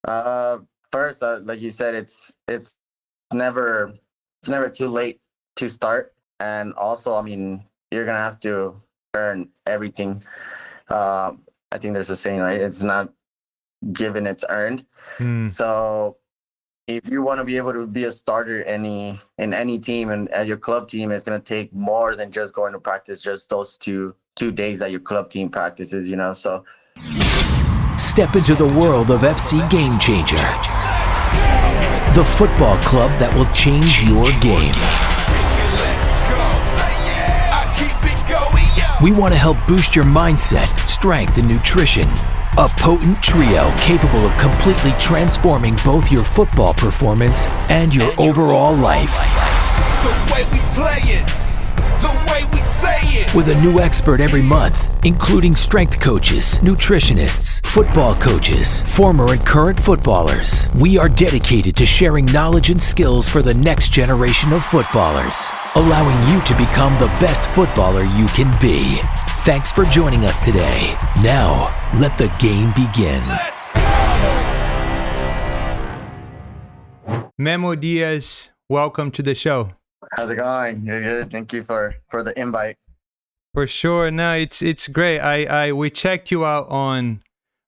Uh, First, like you said, it's never it's never too late to start, and also, I mean, you're gonna have to earn everything. I think there's a saying, right? It's not given, it's earned. Hmm. So if you want to be able to be a starter in any team and at your club team, it's gonna take more than just going to practice just those two days that your club team practices, you know. So Step into the world of FC Game Changer, the football club that will change your game. We want to help boost your mindset, strength, and nutrition. A potent trio capable of completely transforming both your football performance and your overall life. The way we play it, the way we say it. With a new expert every month, including strength coaches, nutritionists, football coaches, former and current footballers. We are dedicated to sharing knowledge and skills for the next generation of footballers, allowing you to become the best footballer you can be. Thanks for joining us today. Now, let the game begin. Memo Diaz, welcome to the show. how's it going? You're good. Thank you for the invite. For sure. No, it's great. We checked you out on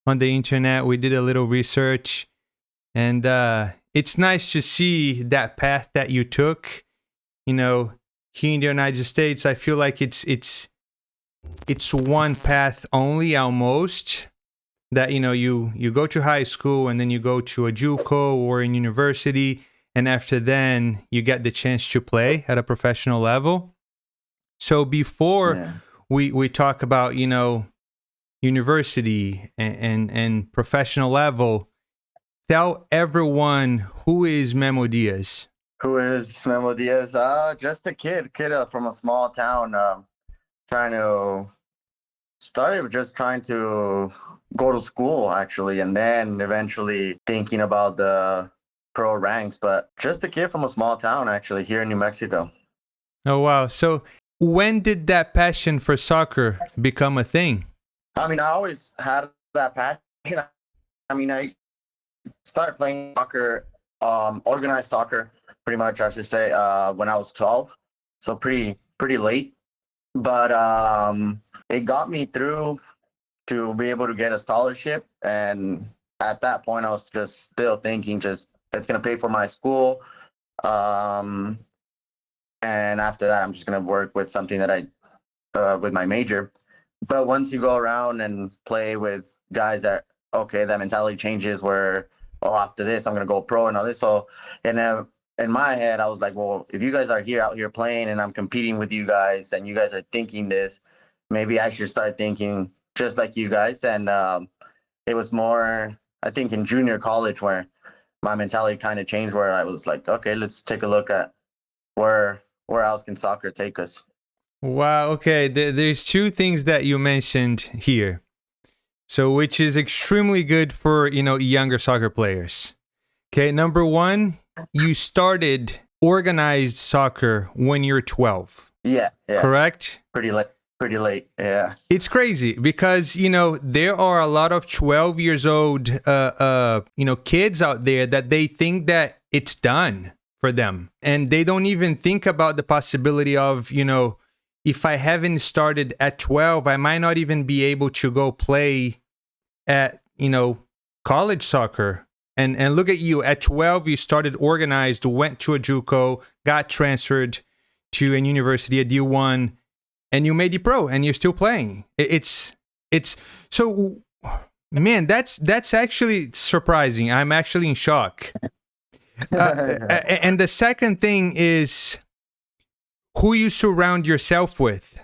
the internet. We did a little research, and it's nice to see that path that you took. You know, here in the United States, I feel like it's one path only almost. That you go to high school and then you go to a JUCO or in university, and after then you get the chance to play at a professional level. So before Yeah. we talk about university and professional level, tell everyone who is Memo Diaz. Who is Memo Diaz? Just a kid from a small town, trying to started with just trying to go to school actually, and then eventually thinking about the pro ranks. But just a kid from a small town actually here in New Mexico. Oh wow! So when did that passion for soccer become a thing? I mean, I always had that passion. I mean, I started playing soccer, organized soccer, pretty much I should say, when I was 12, so pretty late. But it got me through to be able to get a scholarship, and at that point, I was just still thinking, just it's gonna pay for my school, um, and after that, I'm just gonna work with something that with my major. But once you go around and play with guys that okay, that mentality changes where oh after this I'm gonna go pro and all this. So and then in my head I was like, well, if you guys are here out here playing and I'm competing with you guys and you guys are thinking this, maybe I should start thinking just like you guys. And it was more I think in junior college where my mentality kind of changed where I was like, okay, let's take a look at where else can soccer take us. Wow. Okay. There's two things that you mentioned here. So, which is extremely good for, younger soccer players. Okay. Number one, you started organized soccer when you're 12. Yeah, Correct? pretty late. Yeah. It's crazy because, there are a lot of 12 years old, kids out there that they think that it's done for them. And they don't even think about the possibility of, if I haven't started at 12, I might not even be able to go play at, college soccer. And look at you, at 12, you started organized, went to a JUCO, got transferred to a university, a D1, and you made it pro, and you're still playing. It's so, man, that's actually surprising. I'm actually in shock. And the second thing is who you surround yourself with,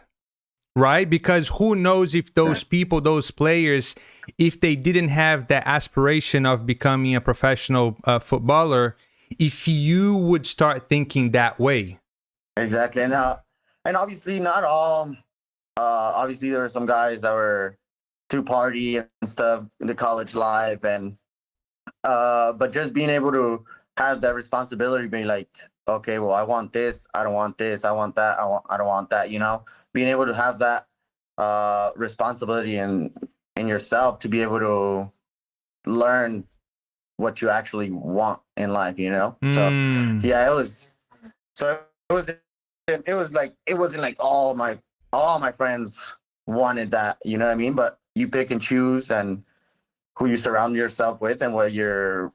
right? Because who knows if those people, those players, if they didn't have that aspiration of becoming a professional footballer, if you would start thinking that way. Exactly. And obviously not all, obviously there were some guys that were too party and stuff in the college life. And, but just being able to have that responsibility, being like, okay, well, I want this. I don't want this. I want that. I don't want that, being able to have that, responsibility in yourself to be able to learn what you actually want in life, you know? So Mm. yeah, it was like it wasn't like all my friends wanted that, you know what I mean? But you pick and choose and who you surround yourself with and what you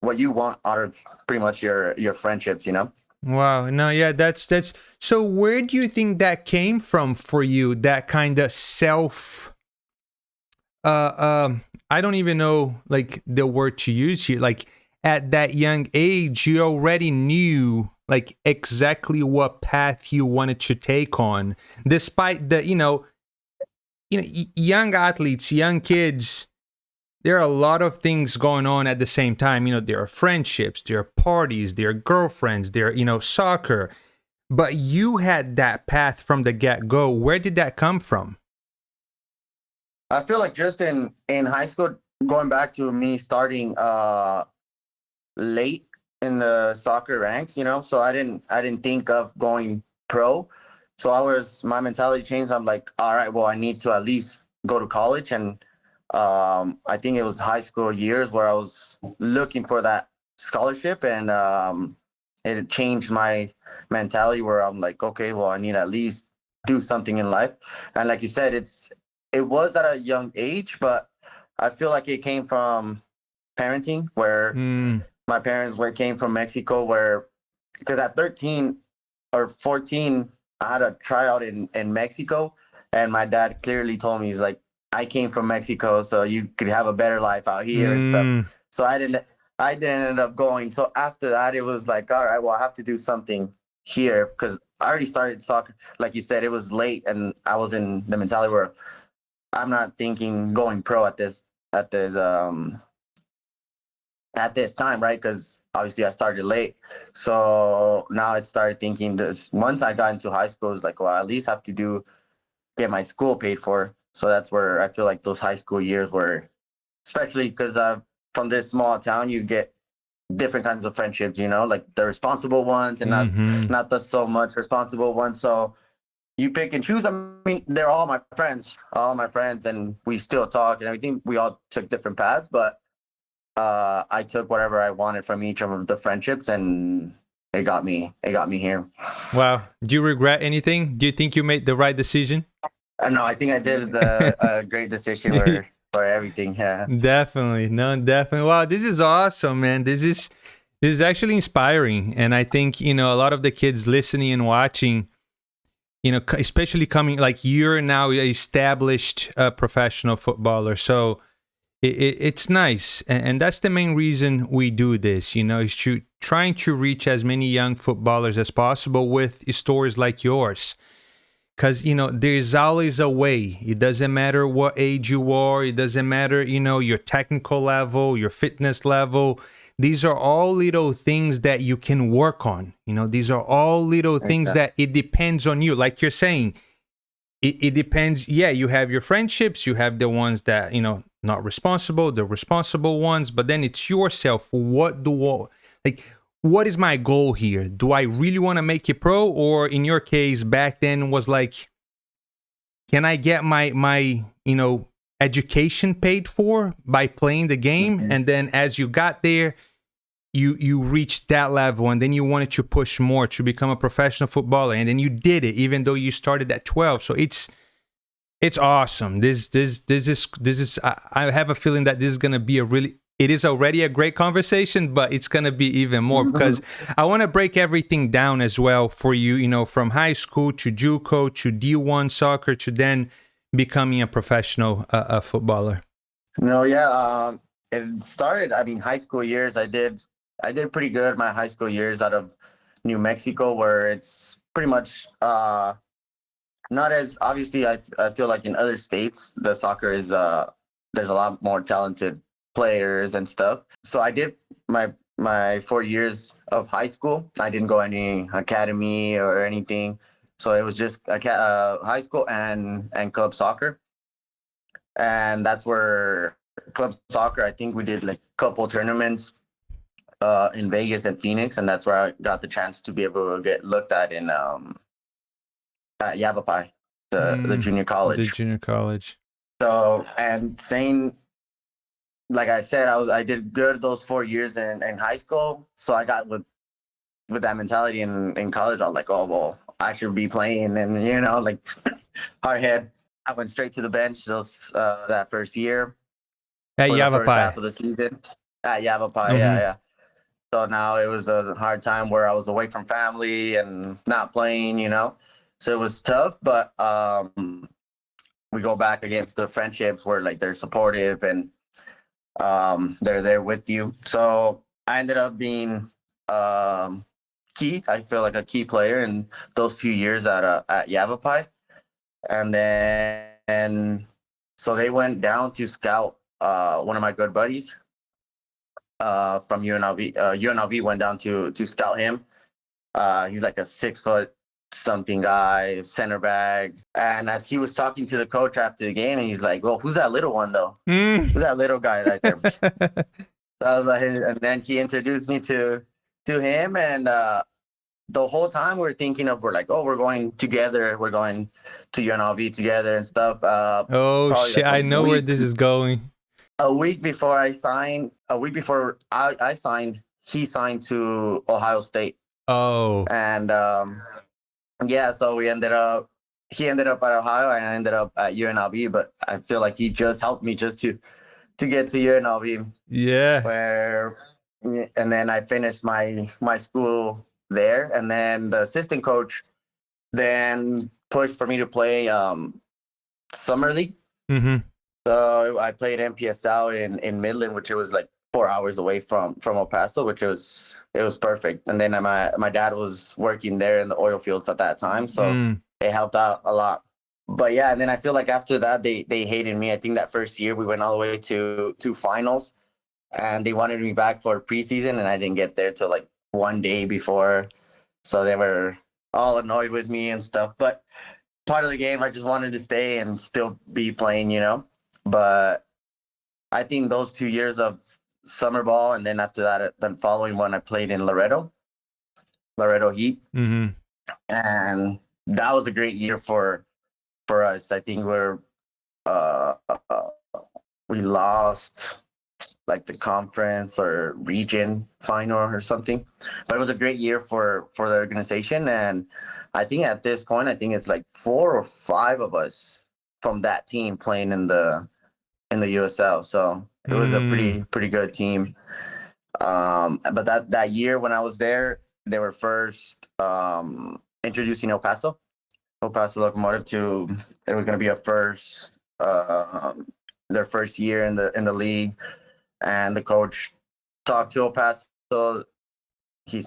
want out of pretty much your friendships, you know? Wow. No, yeah, that's so where do you think that came from for you? That kind of self I don't even know like the word to use here. Like at that young age, you already knew like exactly what path you wanted to take on, despite the young athletes, young kids. There are a lot of things going on at the same time. There are friendships, there are parties, there are girlfriends, there are, soccer. But you had that path from the get go. Where did that come from? I feel like just in high school, going back to me starting late in the soccer ranks, you know, so I didn't think of going pro. So my mentality changed. I'm like, all right, well, I need to at least go to college. And I think it was high school years where I was looking for that scholarship, and it changed my mentality where I'm like, okay, well, I need to at least do something in life. And like you said, it was at a young age, but I feel like it came from parenting, where my parents came from Mexico, where because at 13 or 14, I had a tryout in Mexico, and my dad clearly told me, he's like, I came from Mexico, so you could have a better life out here and stuff. So I didn't end up going. So after that, it was like, all right, well, I have to do something here because I already started soccer. Like you said, it was late, and I was in the mentality where I'm not thinking going pro at this time, right? Because obviously I started late. So now it started thinking this. Once I got into high school, it was like, well, I at least have to get my school paid for. So that's where I feel like those high school years were, especially because from this small town, you get different kinds of friendships, you know, like the responsible ones and not the so much responsible ones. So you pick and choose. I mean, they're all my friends, and we still talk and everything. We all took different paths, but I took whatever I wanted from each of the friendships, and it got me here. Wow. Do you regret anything? Do you think you made the right decision? No, I think I did a great decision for everything. Yeah. Definitely. No, definitely. Wow, this is awesome, man. This is actually inspiring. And I think, a lot of the kids listening and watching, especially coming, like you're now an established professional footballer. So it's nice. And that's the main reason we do this, is trying to reach as many young footballers as possible with stories like yours. Because, there's always a way. It doesn't matter what age you are. It doesn't matter, your technical level, your fitness level. These are all little things that you can work on. These are all little things that it depends on you. Like you're saying, it depends. Yeah, you have your friendships. You have the ones that, not responsible, the responsible ones. But then it's yourself. What is my goal here? Do I really want to make it pro? Or in your case, back then was like, can I get my education paid for by playing the game? Mm-hmm. And then as you got there, you reached that level, and then you wanted to push more to become a professional footballer. And then you did it, even though you started at 12. So it's awesome. This is, I have a feeling that this is going to be it is already a great conversation, but it's going to be even more because I want to break everything down as well for you, from high school to JUCO to D1 soccer to then becoming a professional footballer. No, yeah. It started, high school years. I did pretty good my high school years out of New Mexico, where it's pretty much not as obviously. I feel like in other states, the soccer is there's a lot more talented players and stuff. So I did my 4 years of high school. I didn't go any academy or anything. So it was just high school and club soccer. And that's where club soccer, I think we did like a couple tournaments in Vegas and Phoenix. And that's where I got the chance to be able to get looked at at Yavapai, the junior college. The junior college. So, and saying like I said, I did good those 4 years in high school. So I got with that mentality in college. I was like, oh well, I should be playing, and like hard head. I went straight to the bench those that first year At for the first half Yavapai. of the season. Yavapai, Mm-hmm. yeah. So now it was a hard time where I was away from family and not playing. So it was tough, but we go back against the friendships where like they're supportive and they're there with you. So I ended up being key. I feel like a key player in those 2 years at Yavapai, and then so they went down to scout one of my good buddies from UNLV. UNLV went down to scout him. He's like a 6 foot something guy, center back. And as he was talking to the coach after the game, and he's like, "Well, who's that little one though? Mm. Who's that little guy right there?" So I was like, and then he introduced me to him, and the whole time we're like, oh, we're going together, we're going to UNLV together and stuff. Oh Probably shit! like I know where this is going. a week before I signed, a week before I signed, he signed to Ohio State, Oh, and yeah, so he ended up at Ohio, and I ended up at UNLV. But I feel like he just helped me just to get to UNLV, yeah. and then I finished my school there, and then the assistant coach then pushed for me to play summer league. Mm-hmm. So I played MPSL in Midland, which it was like 4 hours away from El Paso, which it was perfect. And then my dad was working there in the oil fields at that time, so it helped out a lot. But yeah, and then I feel like after that they hated me. I think that first year we went all the way to finals, and they wanted me back for preseason, and I didn't get there till like one day before. So they were all annoyed with me and stuff. But part of the game, I just wanted to stay and still be playing. But I think those 2 years of summer ball, and then after that, the following one, I played in Laredo Heat, Mm-hmm. and that was a great year for us. I think uh, we lost like the conference or region final or something, but it was a great year for the organization. And I think at this point, I think it's like 4 or 5 of us from that team playing in the USL. So it was a pretty good team. But that year when I was there, they were first introducing El Paso Locomotive to. It was going to be their first year in the league, and the coach talked to El Paso. He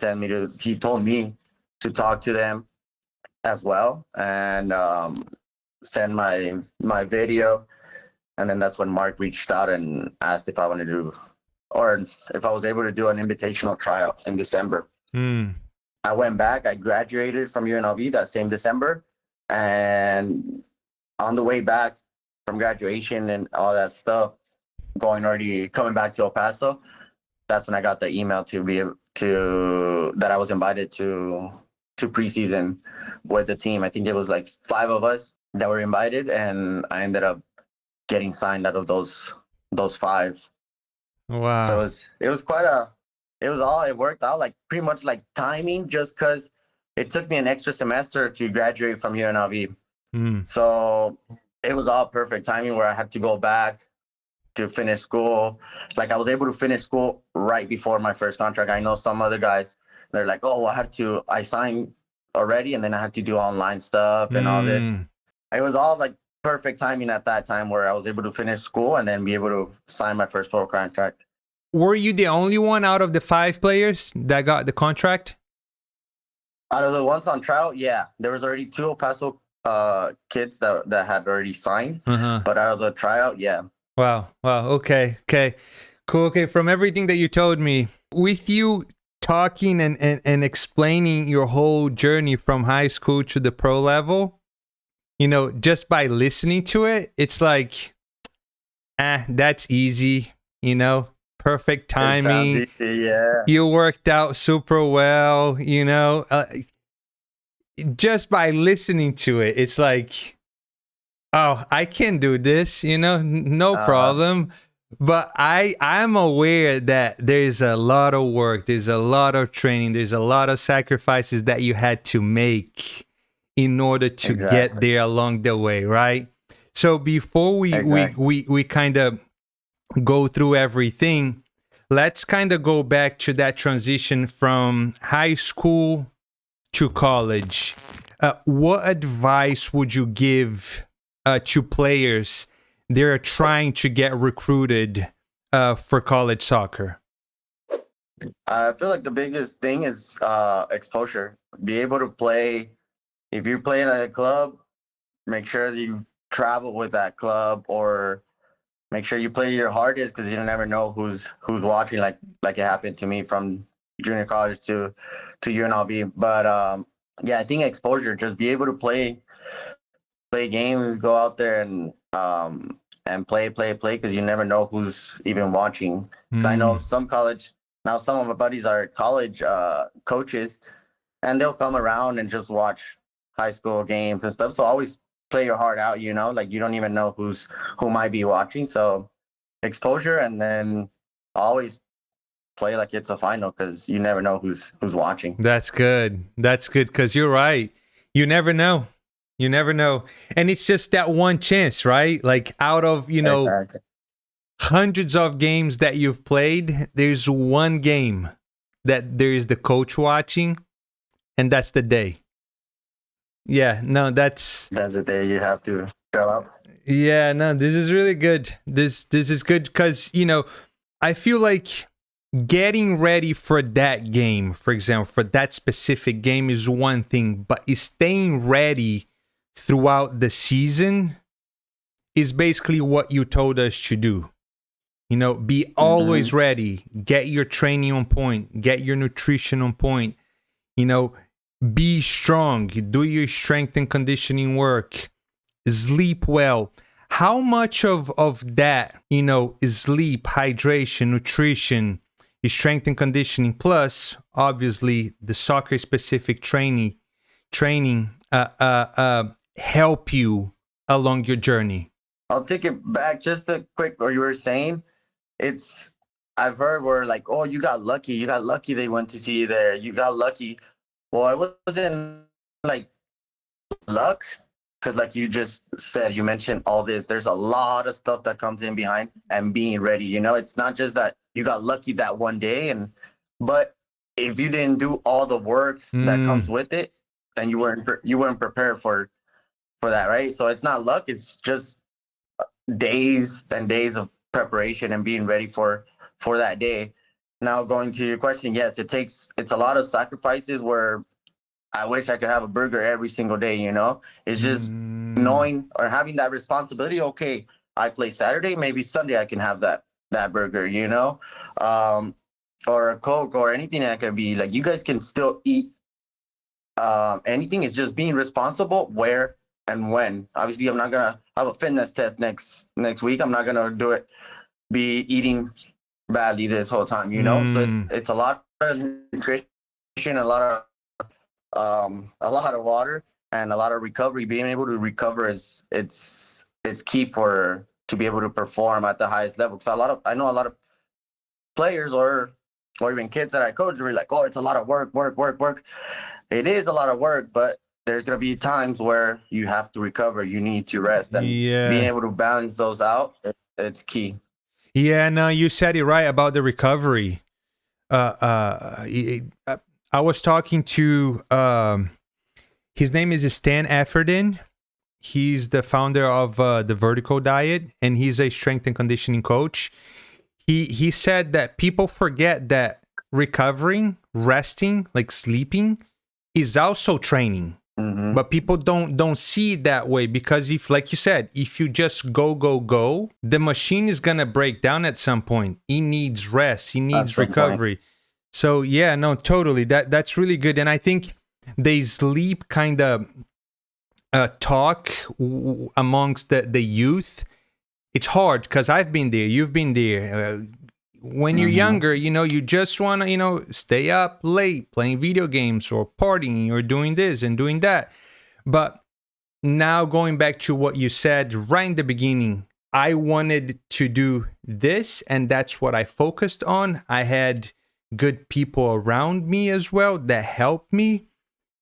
told me to talk to them as well, and send my video. And then that's when Mark reached out and asked if I wanted to, or if I was able to do an invitational tryout in December. I went back. I graduated from UNLV that same December, and on the way back from graduation and all that stuff, coming back to El Paso, that's when I got the email that I was invited to preseason with the team. I think it was like 5 of us that were invited, and I ended up getting signed out of those 5. Wow. So it worked out like pretty much like timing, just because it took me an extra semester to graduate from UNLV. So it was all perfect timing where I had to go back to finish school. Like I was able to finish school right before my first contract. I know some other guys, they're like, oh, I signed already, and then I had to do online stuff and all this. It was all like perfect timing at that time where I was able to finish school and then be able to sign my first pro contract. Were you the only one out of the 5 players that got the contract? Out of the ones on trial, yeah, there was already 2 El Paso kids that had already signed, but out of the tryout, yeah. Wow. Okay. Cool. Okay. From everything that you told me, with you talking and explaining your whole journey from high school to the pro level, just by listening to it, it's like, that's easy, perfect timing. Easy, yeah. You worked out super well, just by listening to it, it's like, oh, I can do this, no problem. But I'm aware that there's a lot of work, there's a lot of training, there's a lot of sacrifices that you had to make in order to get Exactly. there along the way, right? So before Exactly. we kind of go through everything, let's kind of go back to that transition from high school to college. What advice would you give to players that are trying to get recruited for college soccer? I feel like the biggest thing is exposure. Be able to play. If you're playing at a club, make sure that you travel with that club, or make sure you play your hardest, because you never know who's watching. Like it happened to me from junior college to UNLV. But yeah, I think exposure. Just be able to play games, go out there and play, because you never know who's even watching. Because I know some of my buddies are college coaches, and they'll come around and just watch high school games and stuff. So always play your heart out, like you don't even know who might be watching. So exposure, and then always play like it's a final, because you never know who's watching. That's good. That's good, because you're right. You never know. You never know. And it's just that one chance, right? Like out of, Exactly. hundreds of games that you've played, there's one game that there is the coach watching, and that's the day. Yeah, no, that's That's the day you have to show up. yeah, no, this is really good. This is good because, I feel like getting ready for that game, for example, for that specific game is one thing, but staying ready throughout the season is basically what you told us to do. Be always ready, get your training on point, get your nutrition on point, be strong, do your strength and conditioning work, sleep well. How much of that, is sleep, hydration, nutrition, strength and conditioning, plus obviously the soccer specific training help you along your journey? I'll take it back just a quick. Or you were saying, I've heard where like, oh, you got lucky. They went to see you there. You got lucky. Well, it wasn't like luck, because like you just said, you mentioned all this. There's a lot of stuff that comes in behind and being ready. It's not just that you got lucky that one day, but if you didn't do all the work that comes with it, then you weren't prepared for that, right? So it's not luck. It's just days and days of preparation and being ready for that day. Now, going to your question, yes, it's a lot of sacrifices where I wish I could have a burger every single day. It's just knowing or having that responsibility. Okay, I play Saturday, maybe Sunday I can have that burger, or a Coke or anything that can be like, you guys can still eat anything. It's just being responsible where and when. Obviously, I'm not gonna have a fitness test next week. I'm not gonna be eating badly this whole time, So it's a lot of nutrition, a lot of water, and a lot of recovery. Being able to recover it's key to be able to perform at the highest level. Because I know a lot of players or even kids that I coach are like, oh, it's a lot of work. It is a lot of work, but there's going to be times where you have to recover. You need to rest, and being able to balance those out, it's key. Yeah, no, you said it right about the recovery. I was talking to, his name is Stan Efferdin. He's the founder of the Vertical Diet, and he's a strength and conditioning coach. He said that people forget that recovering, resting, like sleeping, is also training. Mm-hmm. But people don't see it that way, because if, like you said, if you just go, the machine is gonna break down at some point. He needs rest. He needs recovery. So yeah, no, totally. That's really good. And I think they sleep kind of talk amongst the youth. It's hard because I've been there. You've been there. When you're younger, you just want to, stay up late playing video games or partying or doing this and doing that. But now going back to what you said right in the beginning, I wanted to do this, and that's what I focused on. I had good people around me as well that helped me.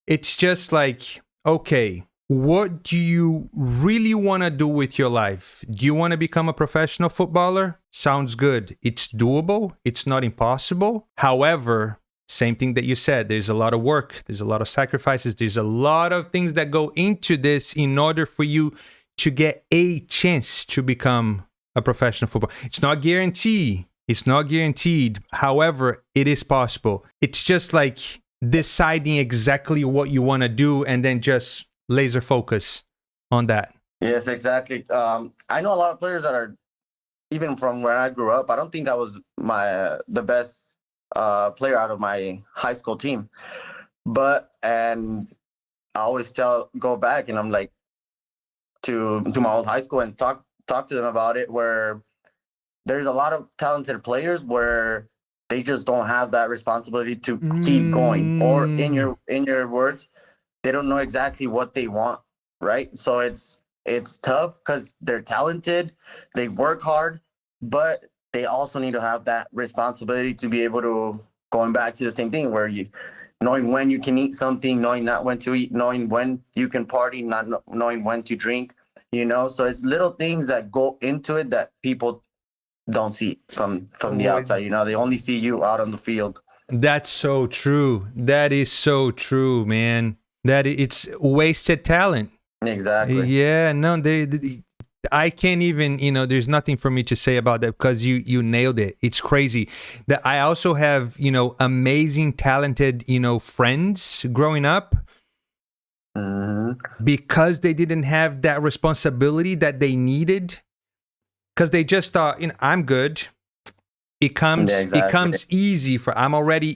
It's just like, okay, what do you really want to do with your life? Do you want to become a professional footballer? Sounds good. It's doable. It's not impossible. However, same thing that you said, there's a lot of work, there's a lot of sacrifices, there's a lot of things that go into this in order for you to get a chance to become a professional footballer. It's not guaranteed. It's not guaranteed. However, it is possible. It's just like deciding exactly what you want to do and then just laser focus on that. Yes, exactly. I know a lot of players that are, even from where I grew up, I don't think I was the best player out of my high school team. And I always go back and I'm like, to my old high school and talk to them about it, where there's a lot of talented players where they just don't have that responsibility to keep going, or in your words, they don't know exactly what they want, right? So it's tough because they're talented, they work hard, but they also need to have that responsibility to be able to, going back to the same thing, where you knowing when you can eat something, knowing not when to eat, knowing when you can party, not knowing when to drink, so it's little things that go into it that people don't see from the outside. They only see you out on the field. That's so true. That is so true, man. It's wasted talent. Exactly. Yeah, no, I can't even, there's nothing for me to say about that, because you nailed it. It's crazy that I also have, amazing, talented, friends growing up, because they didn't have that responsibility that they needed, because they just thought, I'm good. It comes easy I'm already,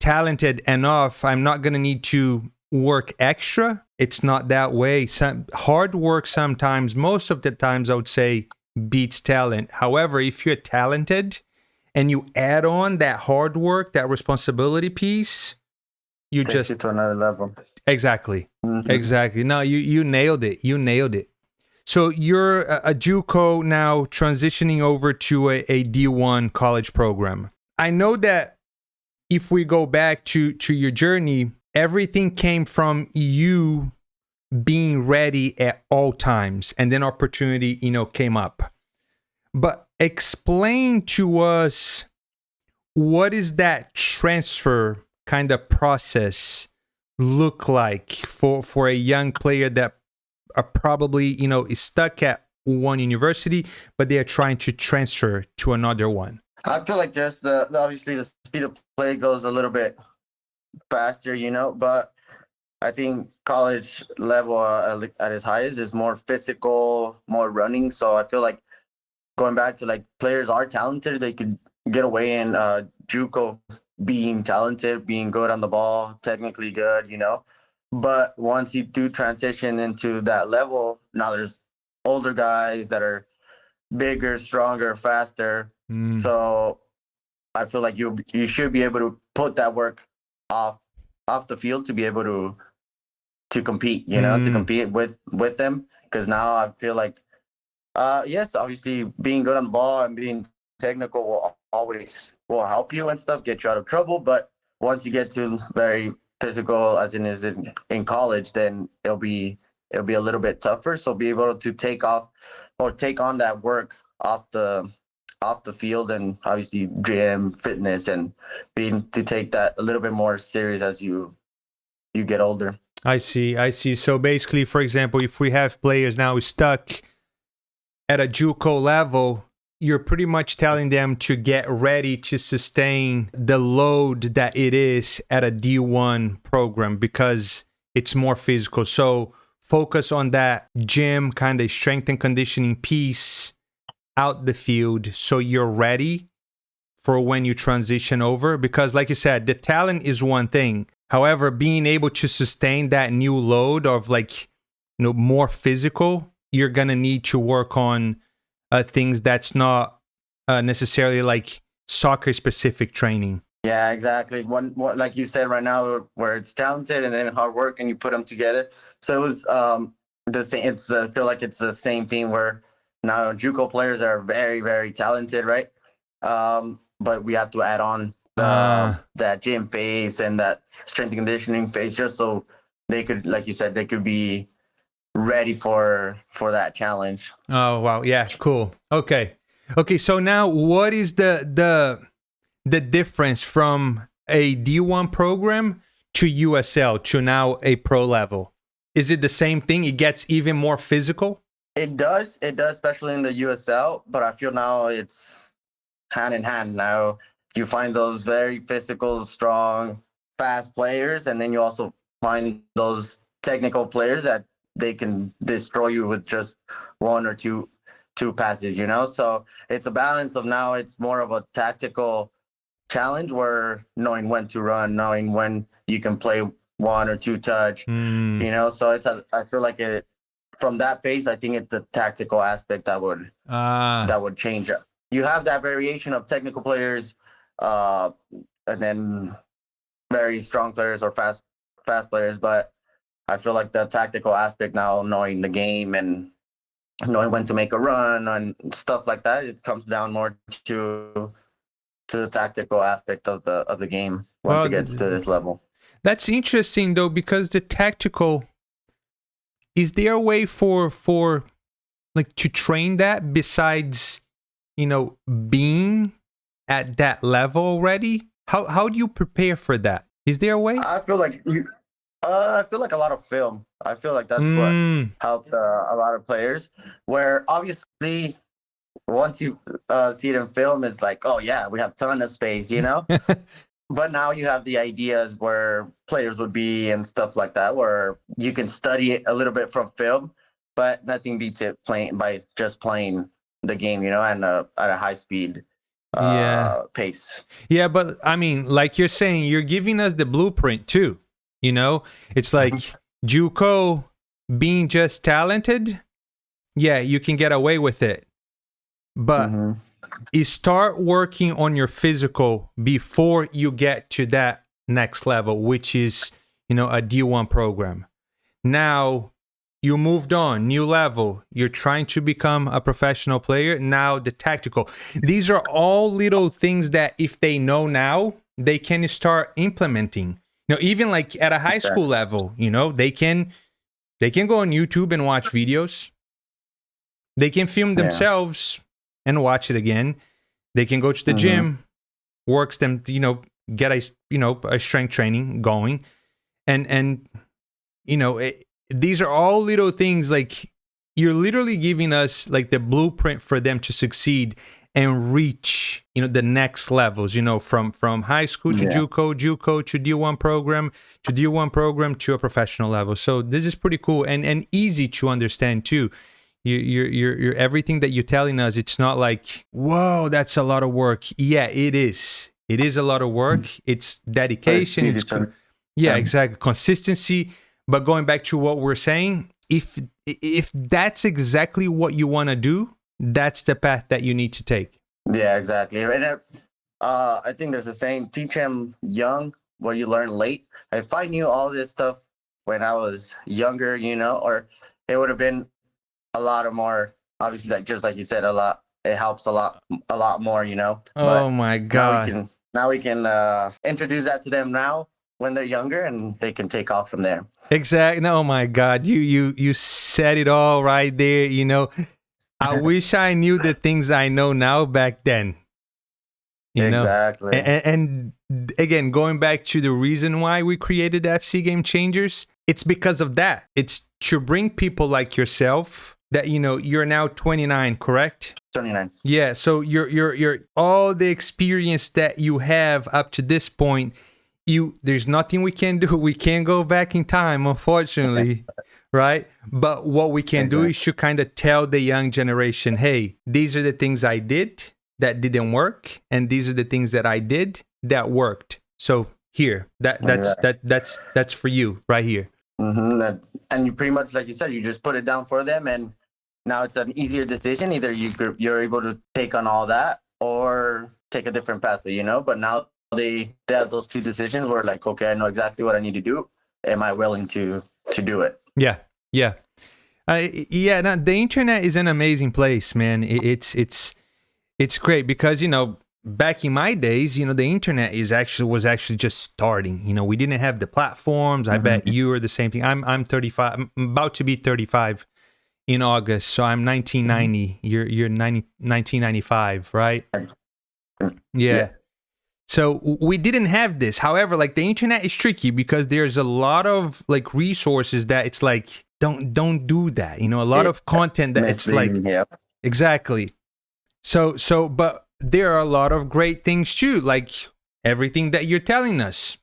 talented enough. I'm not going to need to work extra. It's not that way. Hard work sometimes, most of the times, I would say, beats talent. However, if you're talented and you add on that hard work, that responsibility piece, you takes just you to another level. Exactly. Exactly. No, you nailed it. You nailed it. So you're a JUCO now, transitioning over to a D1 college program. I know that if we go back to your journey, everything came from you being ready at all times, and then opportunity, came up. But explain to us, what is that transfer kind of process look like for a young player that are probably, is stuck at one university, but they are trying to transfer to another one? I feel like just obviously the speed of play goes a little bit faster, but I think college level at its highest is more physical, more running. So I feel like going back to, like, players are talented. They could get away in JUCO being talented, being good on the ball, technically good, But once you do transition into that level, now there's older guys that are bigger, stronger, faster. So I feel like you should be able to put that work off the field to be able to compete, to compete with them. Because now I feel like, yes, obviously being good on the ball and being technical will help you and stuff, get you out of trouble. But once you get to very physical, as in college, then it'll be a little bit tougher. So be able to take on that work off the field, and obviously gym, fitness, and to take that a little bit more serious as you get older. I see. So basically, for example, if we have players now stuck at a JUCO level, you're pretty much telling them to get ready to sustain the load that it is at a D1 program, because it's more physical. So focus on that gym kind of strength and conditioning piece out the field, so you're ready for when you transition over. Because like you said, the talent is one thing. However, being able to sustain that new load of, like, more physical, you're going to need to work on things that's not necessarily like soccer specific training. Yeah, exactly. One like you said right now, where it's talented and then hard work, and you put them together. So it was the same. I feel like it's the same thing where now JUCO players are very, very talented, right? But we have to add on that gym phase and that strength and conditioning phase, just so they could, like you said, they could be ready for that challenge. Oh wow, yeah, cool. Okay, so now what is the difference from a D1 program to USL to now a pro level? Is it the same thing? It gets even more physical? It does, especially in the USL, but I feel now it's hand in hand. Now you find those very physical, strong, fast players, and then you also find those technical players that they can destroy you with just one or two passes, you know? So it's a balance of, now it's more of a tactical challenge, where knowing when to run, knowing when you can play one or two touch, you know? So I feel like it, from that phase, I think it's the tactical aspect that would change it. You have that variation of technical players, and then very strong players or fast players, but I feel like the tactical aspect now, knowing the game and knowing when to make a run and stuff like that, it comes down more to the tactical aspect of the game once it gets to this level. That's interesting though, because the tactical, is there a way for like to train that besides, you know, being at that level already? How do you prepare for that? Is there a way? I feel like a lot of film. I feel like that's what helped a lot of players. Where obviously, once you see it in film, it's like, oh yeah, we have a ton of space, you know. But now you have the ideas where players would be and stuff like that, where you can study it a little bit from film, but nothing beats it playing the game, you know, and at a high speed pace. Yeah, but I mean, like you're saying, you're giving us the blueprint too. You know, it's like JUCO being just talented. Yeah, you can get away with it, but you start working on your physical before you get to that next level, which is, you know, a D1 program. Now you moved on, new level. You're trying to become a professional player. Now the tactical. These are all little things that if they know now, they can start implementing. You know, even like at a high school level, you know, they can go on YouTube and watch videos. They can film themselves and watch it again. They can go to the gym, works them, you know, get a strength training going, and you know, these are all little things. Like, you're literally giving us like the blueprint for them to succeed and reach, you know, the next levels, you know, from high school to JUCO to D1 program to a professional level. So this is pretty cool and easy to understand too. You're everything that you're telling us, it's not like, whoa, that's a lot of work. Yeah, it is. It is a lot of work. It's dedication. Exactly. Consistency. But going back to what we're saying, if that's exactly what you want to do, that's the path that you need to take. Yeah, exactly. And I think there's a saying, teach them young what you learn late. If I knew all this stuff when I was younger, you know, or it would have been a lot of more, obviously, like just like you said, it helps a lot more, you know. Oh my God. Now we can introduce that to them now when they're younger, and they can take off from there. Exactly. Oh my God. You said it all right there, you know. I wish I knew the things I know now back then. You know? Exactly. And again, going back to the reason why we created FC Game Changers, it's because of that. It's to bring people like yourself that, you know, you're now 29, correct? 29. Yeah. So you're all the experience that you have up to this point, there's nothing we can do. We can't go back in time, unfortunately. Right? But what we can do is to kind of tell the young generation, hey, these are the things I did that didn't work, and these are the things that I did that worked. So here, that's for you right here. And you pretty much, like you said, you just put it down for them, and now it's an easier decision. Either you're able to take on all that or take a different pathway, you know. But now they have those two decisions where, like, okay, I know exactly what I need to do. Am I willing to do it? Yeah. Yeah, no, the internet is an amazing place, man. It's great because back in my days, the internet was actually just starting. We didn't have the platforms. I bet you are the same thing. I'm 35. I'm about to be 35 in August, so I'm 1990. You're 1995, right? Yeah. So we didn't have this. However, like the internet is tricky because there's a lot of like resources that it's like don't do that. A lot of content that it's like exactly. So but there are a lot of great things too, like everything that you're telling us.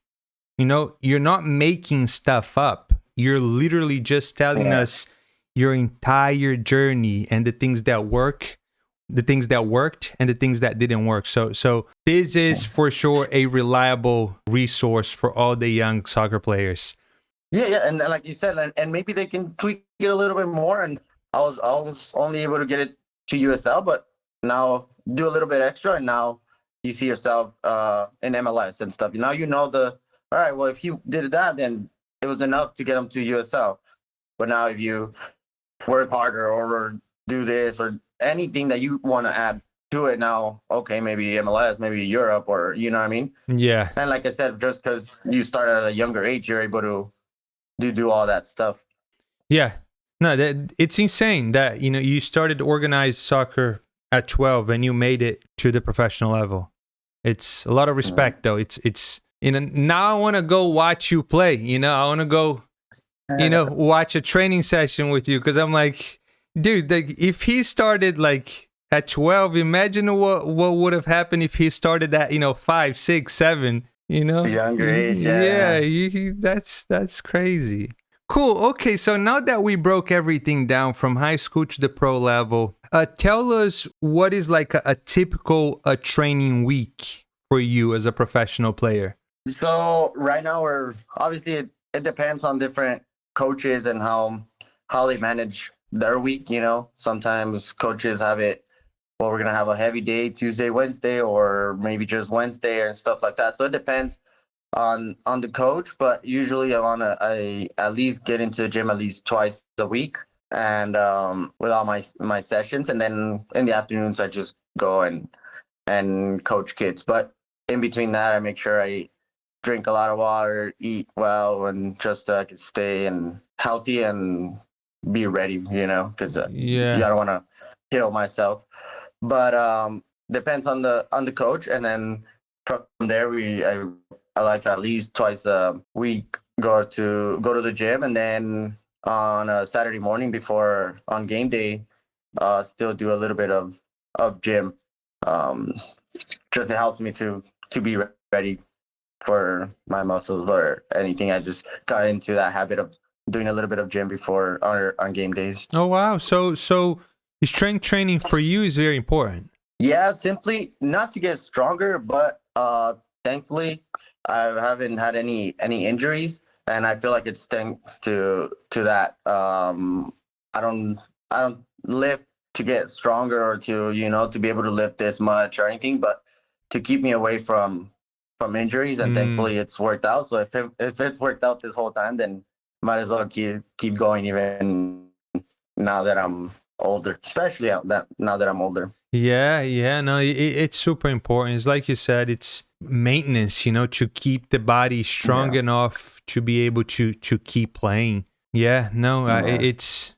You're not making stuff up. You're literally just telling us your entire journey and the things that work, the things that worked and the things that didn't work. So this is for sure a reliable resource for all the young soccer players. Yeah, and like you said, and maybe they can tweak it a little bit more. And I was only able to get it to USL, but now do a little bit extra, and now you see yourself in MLS and stuff. Now all right, well, if he did that, then it was enough to get him to USL. But now if you work harder or do this or anything that you want to add to it now, okay, maybe MLS, maybe Europe, or you know what I mean? Yeah. And like I said, just because you start at a younger age, you're able to do all that stuff. Yeah. No, it's insane that, you started organized soccer at 12 and you made it to the professional level. It's a lot of respect though. It's now I want to go watch you play, I want to go, watch a training session with you. Cause I'm like, dude, like if he started like at 12, imagine what would have happened if he started at, 5, 6, 7, Younger age. Yeah. That's crazy. Cool. Okay, so now that we broke everything down from high school to the pro level, tell us what is like a typical training week for you as a professional player. So right now obviously it depends on different coaches and how they manage their week. Sometimes coaches have it, well, we're gonna have a heavy day Tuesday, Wednesday, or maybe just Wednesday and stuff like that. So it depends on the coach, but usually I at least get into the gym at least twice a week, and with all my sessions, and then in the afternoons I just go and coach kids. But in between that, I make sure I drink a lot of water, eat well, and just so I can stay and healthy and be ready, because I don't want to kill myself. But depends on the coach, and then from there I like at least twice a week go to the gym, and then on a Saturday morning before on game day, still do a little bit of gym. Just it helps me to be ready for my muscles or anything. I just got into that habit of doing a little bit of gym before on game days. Oh wow! So strength training for you is very important. Yeah, simply not to get stronger, but thankfully I haven't had any injuries, and I feel like it's thanks to that. I don't lift to get stronger or to be able to lift this much or anything, but to keep me away from injuries, and thankfully it's worked out. So if it's worked out this whole time, then might as well keep going even now that I'm older, especially now that I'm older. Yeah, no, it's super important. It's like you said, it's maintenance, to keep the body strong enough to be able to keep playing. Yeah, no, it's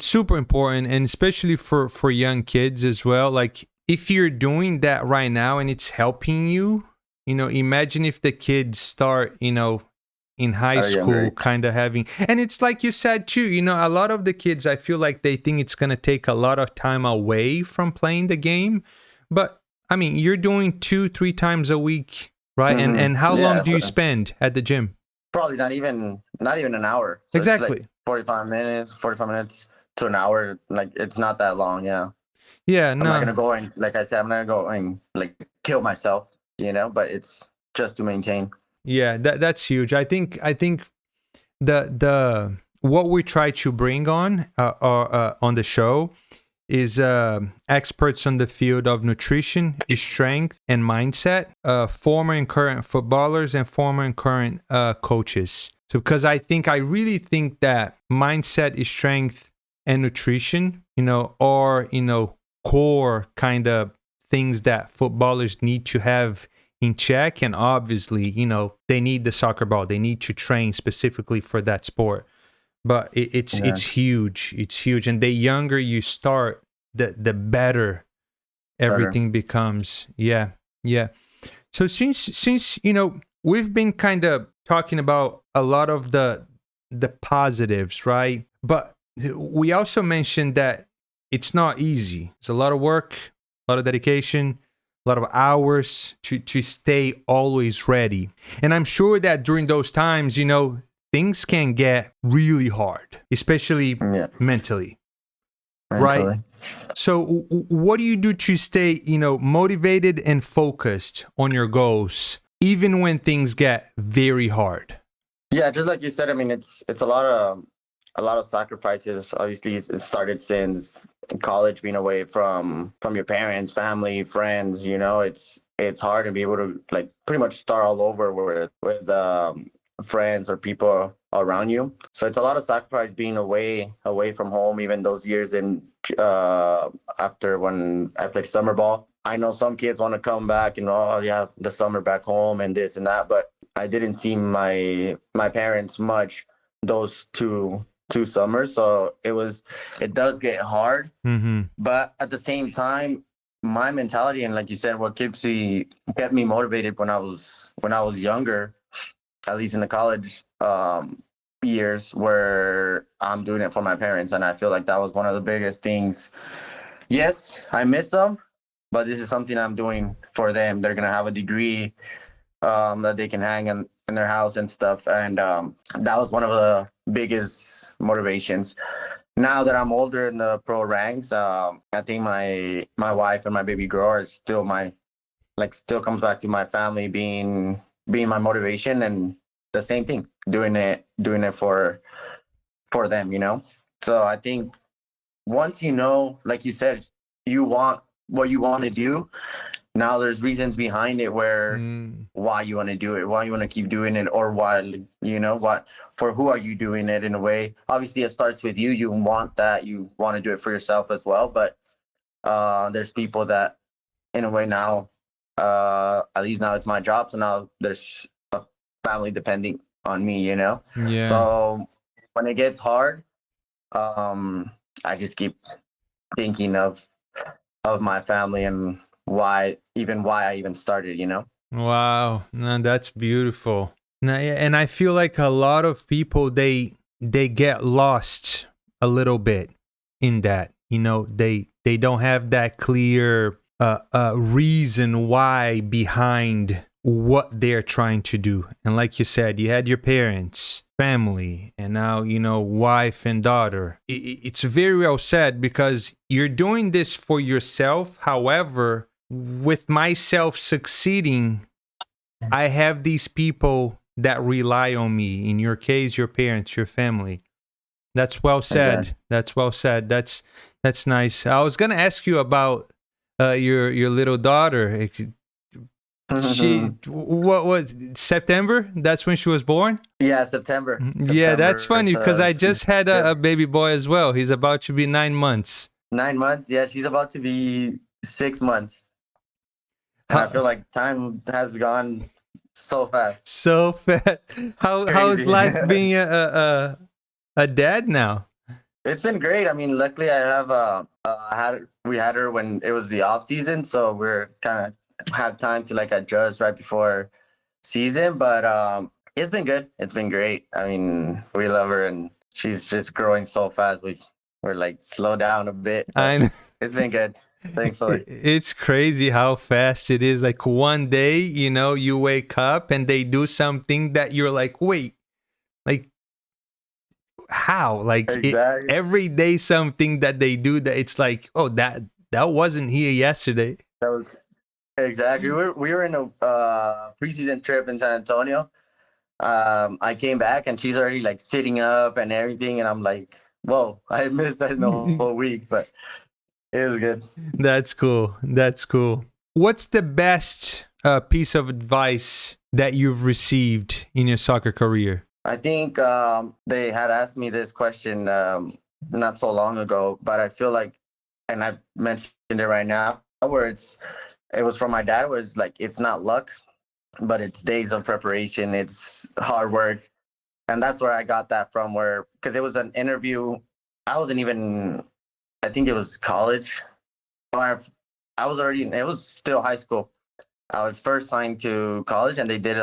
super important, and especially for young kids as well. Like if you're doing that right now and it's helping you, imagine if the kids start, in high school kind of having, and it's like you said too, a lot of the kids, I feel like they think it's going to take a lot of time away from playing the game, but I mean, you're doing 2-3 times a week, right? And how long do you spend at the gym? Probably not even an hour. So exactly. It's like 45 minutes to an hour. Like it's not that long. Yeah, no, I'm not going to go and, like I said, I'm not going to go and like kill myself, but it's just to maintain. Yeah, that's huge. I think the what we try to bring on the show is experts on the field of nutrition, strength, and mindset, former and current footballers and former and current coaches. So because I really think that mindset, strength, and nutrition, are, core kind of things that footballers need to have in check. And obviously, they need the soccer ball. They need to train specifically for that sport. But it's huge. It's huge. And the younger you start, the better everything becomes. Yeah. Yeah. So since we've been kind of talking about a lot of the positives, right? But we also mentioned that it's not easy. It's a lot of work, a lot of dedication, a lot of hours to stay always ready. And I'm sure that during those times, things can get really hard, especially mentally. Right? So what do you do to stay, motivated and focused on your goals, even when things get very hard? Yeah, just like you said, I mean, it's a lot of sacrifices. Obviously, it started since college, being away from your parents, family, friends. It's hard to be able to like pretty much start all over with friends or people around you. So it's a lot of sacrifice being away from home, even those years in after when I played summer ball. I know some kids want to come back and the summer back home and this and that, but I didn't see my parents much those two summers. So it does get hard. Mm-hmm. But at the same time, my mentality and like you said, what kept me motivated when I was younger, at least in the college years, where I'm doing it for my parents. And I feel like that was one of the biggest things. Yes, I miss them, but this is something I'm doing for them. They're going to have a degree that they can hang in their house and stuff. And that was one of the biggest motivations. Now that I'm older in the pro ranks, I think my wife and my baby girl are still still comes back to my family being my motivation, and the same thing, doing it for them. So I think once like you said, you want what you want to do. Now there's reasons behind it why you want to do it, why you want to keep doing it, or why, what, for who are you doing it in a way. Obviously it starts with you. You want to do it for yourself as well. But there's people that in a way now, at least now it's my job. So now there's a family depending on me, Yeah. So when it gets hard, I just keep thinking of my family and why I even started. Wow. No, that's beautiful. And I feel like a lot of people, they get lost a little bit in that. They don't have that clear reason why behind what they're trying to do. And like you said, you had your parents, family, and now, wife and daughter. It's very well said, because you're doing this for yourself. However, with myself succeeding, I have these people that rely on me. In your case, your parents, your family. That's well said. Exactly. That's well said. That's nice. I was gonna ask you about your little daughter. She what was September? That's when she was born? Yeah, September. Yeah, that's funny, because I just had a baby boy as well. He's about to be 9 months. 9 months. Yeah, she's about to be 6 months. And I feel like time has gone so fast. So fast. How's life being a dad now? It's been great. I mean, luckily I have we had her when it was the off season, so we're kind of had time to adjust right before season. But it's been good. It's been great. I mean, we love her, and she's just growing so fast. We're slow down a bit. I know. It's been good, thankfully. It's crazy how fast it is. Like one day, you wake up and they do something that you're like, wait, how? Exactly. Every day something that they do that it's like, oh, that wasn't here yesterday. That was exactly. We were in a preseason trip in San Antonio. I came back and she's already sitting up and everything, and I'm like, whoa, I missed that in the whole week, but it was good. That's cool. That's cool. What's the best piece of advice that you've received in your soccer career? I think they had asked me this question not so long ago, but I feel like, and I've mentioned it right now, where it was from my dad, where it's like it's not luck, but it's days of preparation, it's hard work, and that's where I got that from. Where because it was an interview, I wasn't even, I think it was college. I was already, it was still high school. I was first signed to college, and they did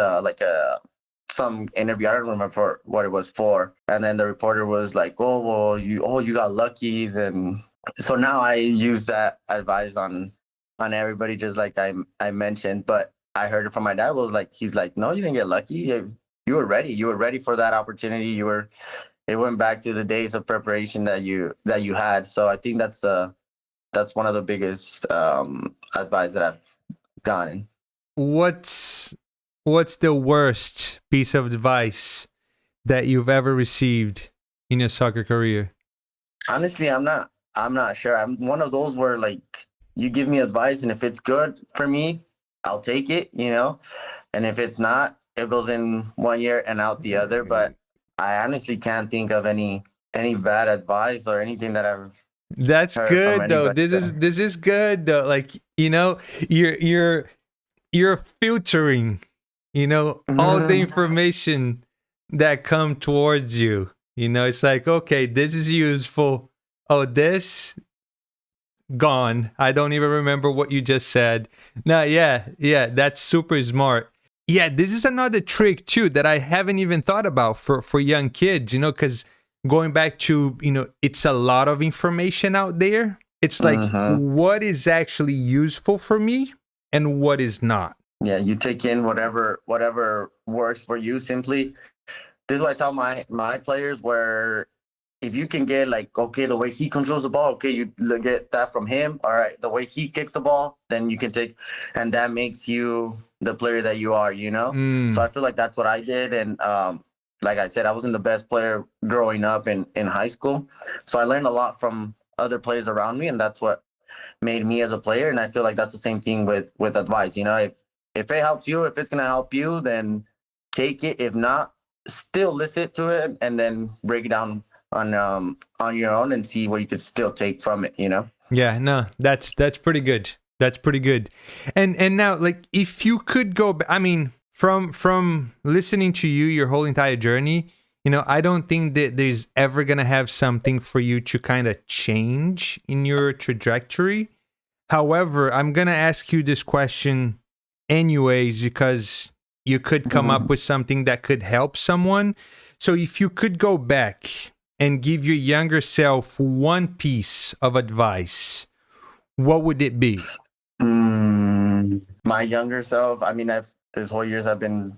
some interview. I don't remember for what it was for. And then the reporter was like, "Oh well, you got lucky." Then so now I use that advice on everybody, just like I mentioned. But I heard it from my dad. Was like, he's like, "No, you didn't get lucky. You were ready. You were ready for that opportunity. You were." It went back to the days of preparation that you had. So I think that's one of the biggest advice that I've gotten. What's the worst piece of advice that you've ever received in your soccer career? Honestly, I'm not sure. I'm one of those where like you give me advice, and if it's good for me, I'll take it, you know. And if it's not, it goes in one ear and out the other. But I honestly can't think of any bad advice or anything that I've That's heard from good though. anybody. This is good though. Like, you're filtering, all the information that come towards you. It's like, okay, this is useful. Oh, this gone. I don't even remember what you just said. No, yeah, that's super smart. Yeah, this is another trick too that I haven't even thought about for young kids, because going back to, it's a lot of information out there. It's like, what is actually useful for me and what is not. Yeah, you take in whatever works for you. Simply, this is what I tell my players, where if you can get like, okay, the way he controls the ball, okay, you get that from him. All right, the way he kicks the ball, then you can take, and that makes you the player that you are, So I feel like that's what I did. And like I said, I wasn't the best player growing up in high school, so I learned a lot from other players around me, and that's what made me as a player. And I feel like that's the same thing with advice. If it helps you, if it's gonna help you, then take it. If not, still listen to it and then break it down on your own and see what you could still take from it. Yeah, no, that's pretty good. That's pretty good. And now, like, if you could go, I mean, from listening to you your whole entire journey, I don't think that there's ever gonna have something for you to kind of change in your trajectory. However, I'm gonna ask you this question anyways, because you could come up with something that could help someone. So if you could go back and give your younger self one piece of advice, what would it be? My younger self, I mean, this whole years I've been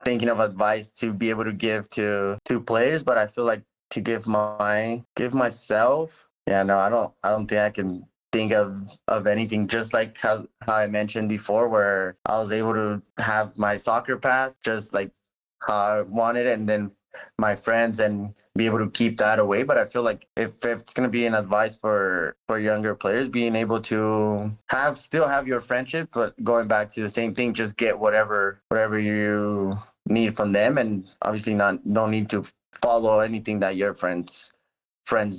thinking of advice to be able to give to players, but I feel like to give myself, yeah, no, I don't think I can think of anything. Just like how I mentioned before, where I was able to have my soccer path just like how I wanted, and then my friends, and be able to keep that away. But I feel like if it's going to be an advice for younger players, being able to still have your friendship, but going back to the same thing, just get whatever you need from them, and obviously don't need to follow anything that your friends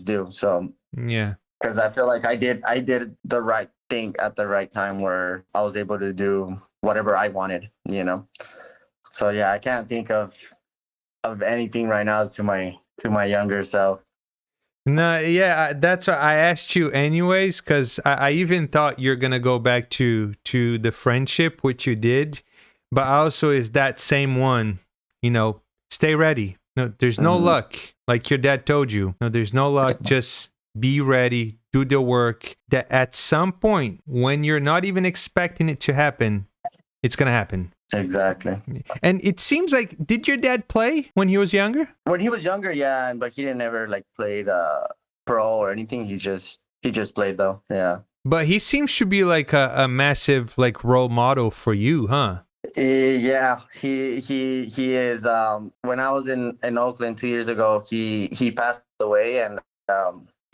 do. So Yeah. because I feel like I did the right thing at the right time, where I was able to do whatever I wanted, So yeah, I can't think of anything right now to my younger self. No, yeah, that's why I asked you anyways, because I even thought you're gonna go back to the friendship, which you did, but also is that same one, stay ready. No, there's no luck, like your dad told you. No, there's no luck. Just be ready, do the work. That at some point, when you're not even expecting it to happen, it's gonna happen. Exactly. And it seems like, did your dad play when he was younger? When he was younger, yeah, but he didn't ever like played pro or anything. He just played though. Yeah. But he seems to be like a massive like role model for you, huh? Yeah, he is. When I was in Oakland 2 years ago, he passed away, and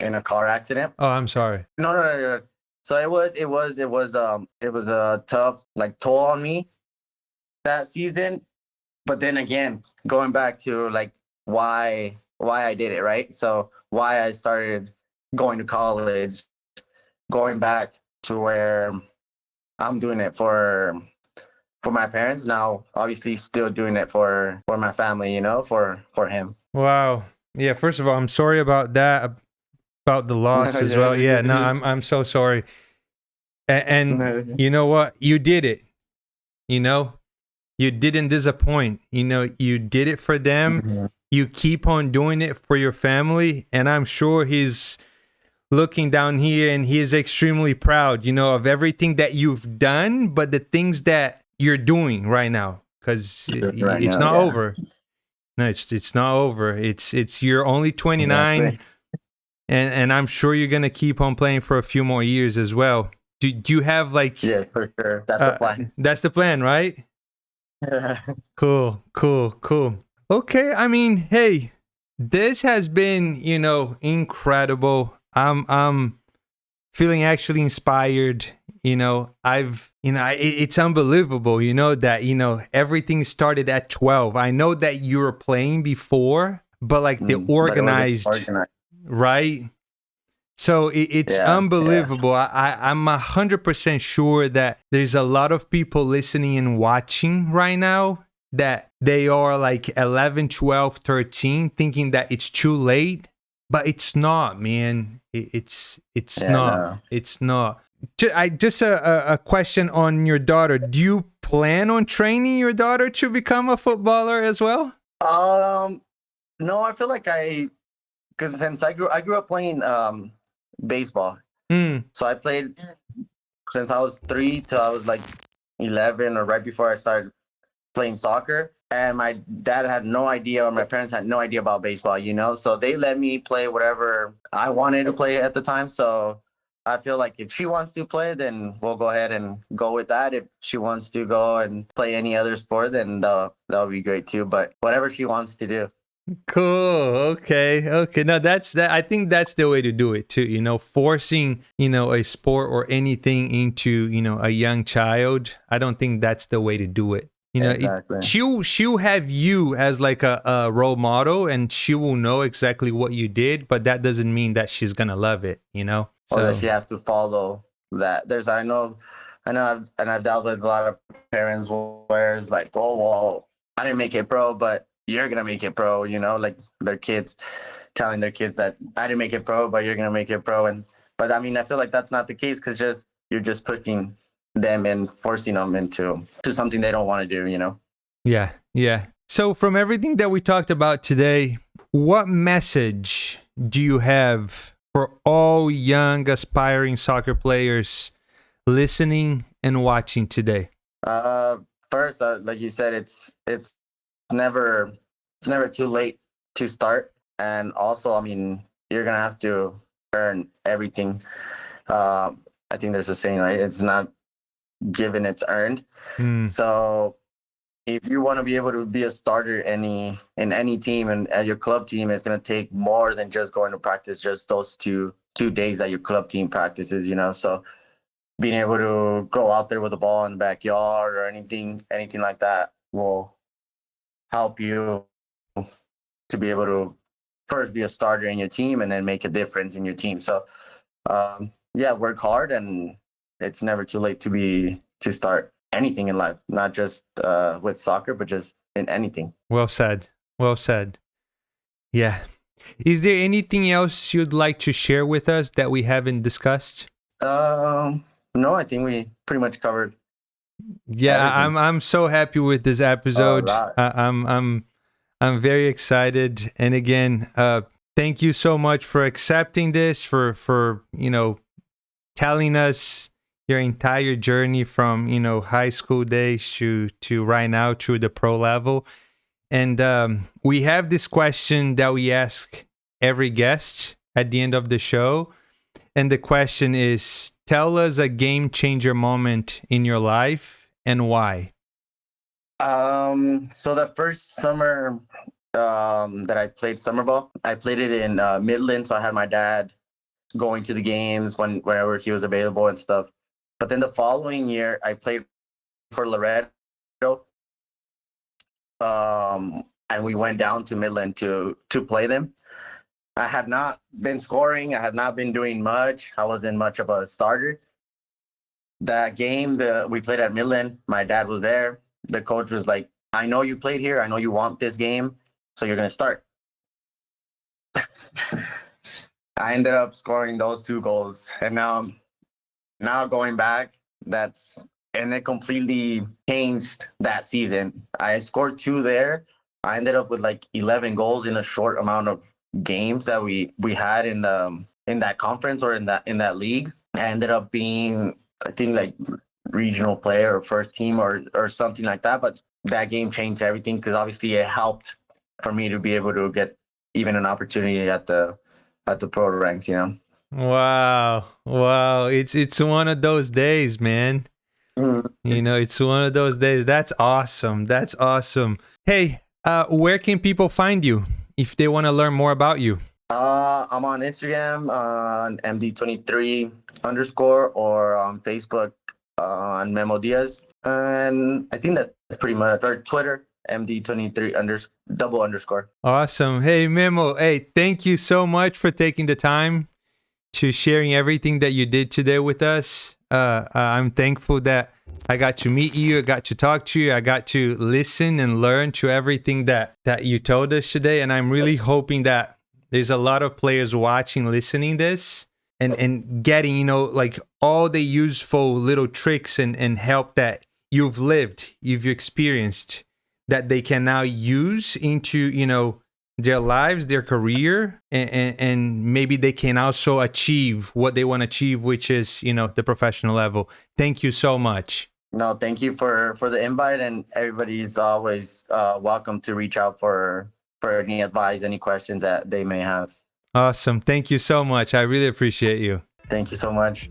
in a car accident. Oh, I'm sorry. No. So it was a tough like toll on me that season. But then again, going back to like why why I did it, right? So why I started going to college, going back to where I'm doing it for my parents now, obviously still doing it for my family, for him. Wow. Yeah, first of all, I'm sorry about that, about the loss as well. Yeah, no, I'm so sorry. And you know what? You did it. You know, you didn't disappoint. You know, you did it for them. Mhm. You keep on doing it for your family, and I'm sure he's looking down here and he is extremely proud, of everything that you've done, but the things that you're doing right now, because Right it's now, not yeah. over. No, it's not over. It's you're only 29, Exactly. and I'm sure you're gonna keep on playing for a few more years as well. Do you have like Yes, for sure. That's the plan. that's the plan, right? Cool. Okay, I mean, hey, this has been, incredible. I'm feeling actually inspired. It's unbelievable, that, everything started at 12. I know that you were playing before, but like the But it wasn't organized, organized. right? So it's Yeah, unbelievable. I'm 100% sure that there's a lot of people listening and watching right now that they are like 11, 12, 13, thinking that it's too late, but it's not, man. It's Yeah, not. no. It's not. Just a question on your daughter. Do you plan on training your daughter to become a footballer as well? No, I feel like because since I grew up playing baseball, Hmm. so I played since I was 3 till I was like 11, or right before I started playing soccer. And my dad had no idea, or my parents had no idea about baseball. So they let me play whatever I wanted to play at the time. So I feel like if she wants to play, then we'll go ahead and go with that. If she wants to go and play any other sport, then that'll be great too. But whatever she wants to do. Cool. Okay. No, that's that. I think that's the way to do it too. Forcing, a sport or anything into, a young child. I don't think that's the way to do it. Exactly. She'll have you as like a role model, and she will know exactly what you did, but that doesn't mean that she's gonna love it. Or that she has to follow that. I've dealt with a lot of parents where it's like, oh well, I didn't make it pro, but you're gonna make it pro. Like their kids telling their kids that I didn't make it pro, but you're gonna make it pro. But I mean, I feel like that's not the case, because you're just pushing them and forcing them into something they don't want to do. Yeah. So from everything that we talked about today, what message do you have for all young aspiring soccer players listening and watching today? First, like you said, it's never too late to start. And also, I mean, you're gonna have to earn everything. I think there's a saying, right? It's not given, it's earned. So if you want to be able to be a starter in any team, and at your club team, it's going to take more than just going to practice just those two days that your club team practices. So being able to go out there with a ball in the backyard or anything like that will help you to be able to first be a starter in your team and then make a difference in your team. So yeah, work hard, and it's never too late to start anything in life, not just with soccer, but just in anything. Well said. Yeah. Is there anything else you'd like to share with us that we haven't discussed? No, I think we pretty much covered. Yeah, everything. I'm so happy with this episode. All right. I'm very excited. And again, thank you so much for accepting this, for telling us your entire journey from high school days to right now to the pro level. And we have this question that we ask every guest at the end of the show, and the question is: tell us a game changer moment in your life and why. So the first summer that I played summer ball, I played it in Midland. So I had my dad going to the games whenever he was available and stuff. But then the following year, I played for Laredo. and we went down to Midland to play them. I had not been scoring. I had not been doing much. I wasn't much of a starter. That game that we played at Midland, my dad was there. The coach was like, I know you played here. I know you want this game, so you're going to start. I ended up scoring those 2 goals. And now going back, and it completely changed that season. I scored 2 there. I ended up with like 11 goals in a short amount of games that we had in that conference or in that league. I ended up being, I think, like regional player or first team or something like that. But that game changed everything because obviously it helped for me to be able to get even an opportunity at the pro ranks, you know. Wow. It's one of those days, man. You know, it's one of those days. That's awesome. Hey, where can people find you if they want to learn more about you? I'm on Instagram on MD23 _ or on Facebook on Memo Diaz. And I think that's pretty much, or Twitter, MD23 _. Awesome. Hey, Memo. Hey, thank you so much for taking the time to sharing everything that you did today with us. I'm thankful that I got to meet you. I got to talk to you. I got to listen and learn to everything that you told us today. And I'm really hoping that there's a lot of players watching, listening this and getting, you know, like all the useful little tricks and help that you've lived, you've experienced, that they can now use into, you know, their lives, their career, and maybe they can also achieve what they want to achieve, which is, you know, the professional level. Thank you so much. No, thank you for the invite, and everybody's always welcome to reach out for any advice, any questions that they may have. Awesome. Thank you so much. I really appreciate you. Thank you so much.